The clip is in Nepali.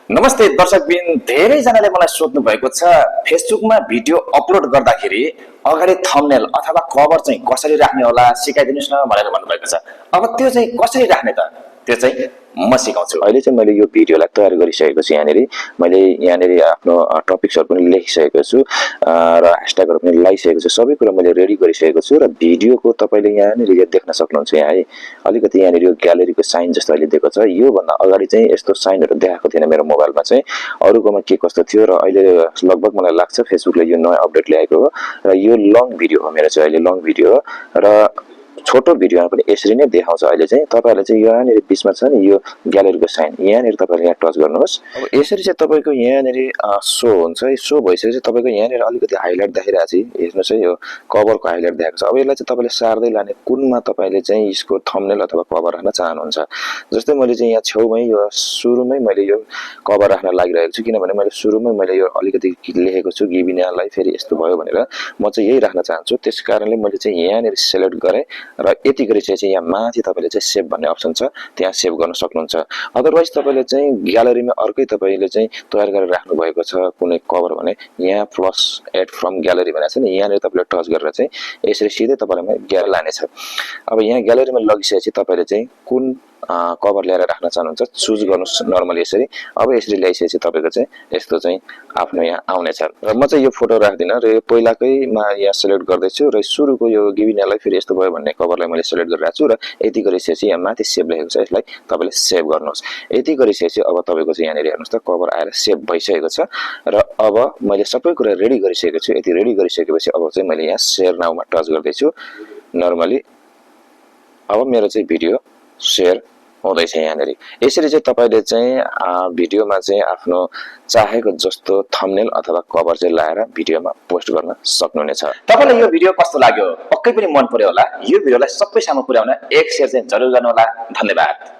नमस्ते दर्शकबिन, धेरैजनाले मलाई सोध्नु भएको छ फेसबुकमा भिडियो अपलोड गर्दाखेरि अगाडि थम्बनेल अथवा कभर चाहिँ कसरी राख्ने होला सिकाइदिनुस् न भनेर भन्नुभएको छ। अब त्यो चाहिँ कसरी राख्ने त? त्यो चाहिँ म सिकाउँछु। अहिले चाहिँ मैले यो भिडियोलाई तयार गरिसकेको छु। मैले यहाँनेरि आफ्नो टपिक्सहरु पनि लेखिसकेको छु र ह्याशट्यागहरु पनि लगाइसकेको छु। सबै कुरा मैले रेडी गरिसकेको छु र भिडियोको तपाईले यहाँनेरि देख्न सक्नुहुन्छ। यहाँ है अलिकति यहाँनेरि यो ग्यालरीको साइन जस्तो अहिले दिएको छ। यो भन्दा अगाडि चाहिँ यस्तो साइनहरु देखाएको थिएन मेरो मोबाइलमा चाहिँ। अरुकोमा के कस्तो थियो र अहिले लगभग मलाई लाग्छ फेसबुकले यो नयाँ अपडेट ल्याएको हो र यो लङ भिडियो हो। मेरो चाहिँ अहिले लङ भिडियो हो र छोटो भिडियोमा पनि यसरी नै देखाउँछ। अहिले चाहिँ तपाईहरुले चाहिँ यहाँनेरि बीचमा छ नि यो ग्यालरीको साइन, यहाँनेरि तपाईले यहाँ टच गर्नुहोस्। अब यसरी चाहिँ तपाईको यहाँनेरि शो हुन्छ। यो शो भइसकेपछि तपाईको यहाँनेरि अलिकति हाइलाइट देखिरहेछ। हेर्नुस् है, यो कभरको हाइलाइट देखाएको छ। अब यसलाई चाहिँ तपाईले सार्दै लाने कुनमा तपाईले चाहिँ यसको थम्बनेल अथवा कभर राख्न चाहनुहुन्छ। जस्तै मैले चाहिँ यहाँ छेउमै यो सुरुमै मैले यो कभर राख्न लागिरहेको छु, किनभने मैले सुरुमै मैले यो अलिकति लेखेको छु गिबिनालाई फेरि यस्तो भयो भनेर। म चाहिँ यही राख्न चाहन्छु, त्यसकारणले मैले चाहिँ यहाँनेरि सिलेक्ट गरे र यति गरिसकेपछि यहाँ माथि तपाईले चाहिँ सेभ भन्ने अप्सन छ, त्यहाँ सेभ गर्न सक्नुहुन्छ। अदरवाइज तपाईले चाहिँ ग्यालरीमा अर्कै तपाईले चाहिँ तयार गरेर राख्नु भएको छ कुनै कभर भने यहाँ प्लस एड फ्रम ग्यालरी भनेको छ नि, यहाँनेर तपाईले टच गरेर चाहिँ यसरी सिधै तपाईलाई ग्यालरी लानेछ। अब यहाँ ग्यालरीमा लगिसकेपछि तपाईले चाहिँ कुन कभर ल्याएर राख्न चाहनुहुन्छ चुज गर्नुस् नर्मली यसरी। अब यसरी ल्याइसकेपछि तपाईको चाहिँ यस्तो चाहिँ आफ्नो यहाँ आउनेछ र म चाहिँ यो फोटो राख्दिन र यो पहिलाकैमा यहाँ सिलेक्ट गर्दै छु र सुरुको यो गिबिनालाई फेरि यस्तो भयो भन्ने कभरलाई मैले सिलेक्ट गरिरहेको छु र यति गरिसकेपछि यहाँ माथि सेभ लेखेको छ, यसलाई तपाईले सेभ गर्नुहोस्। यति गरिसकेपछि अब तपाईको चाहिँ यहाँनेरि हेर्नुस् त कभर आएर सेभ भइसकेको छ र अब मैले सबै कुरा रेडी गरिसकेको छु। यति रेडी गरिसकेपछि अब चाहिँ मैले यहाँ शेयर नाउमा टच गर्दै छु नर्मली। अब मेरो चाहिँ भिडियो शेयर हुँदैछ यहाँनेरि। यसरी चाहिँ तपाईले चाहिँ भिडियोमा चाहिँ आफ्नो चाहेको जस्तो थम्बनेल अथवा कभर चाहिँ लाएर भिडियोमा पोस्ट गर्न सक्नुहुनेछ। तपाईलाई यो भिडियो कस्तो लाग्यो? पक्कै पनि मन पर्यो होला। यो भिडियोलाई सबैसँग पुर्याउन एक शेयर चाहिँ जरुर गर्नु होला। धन्यवाद।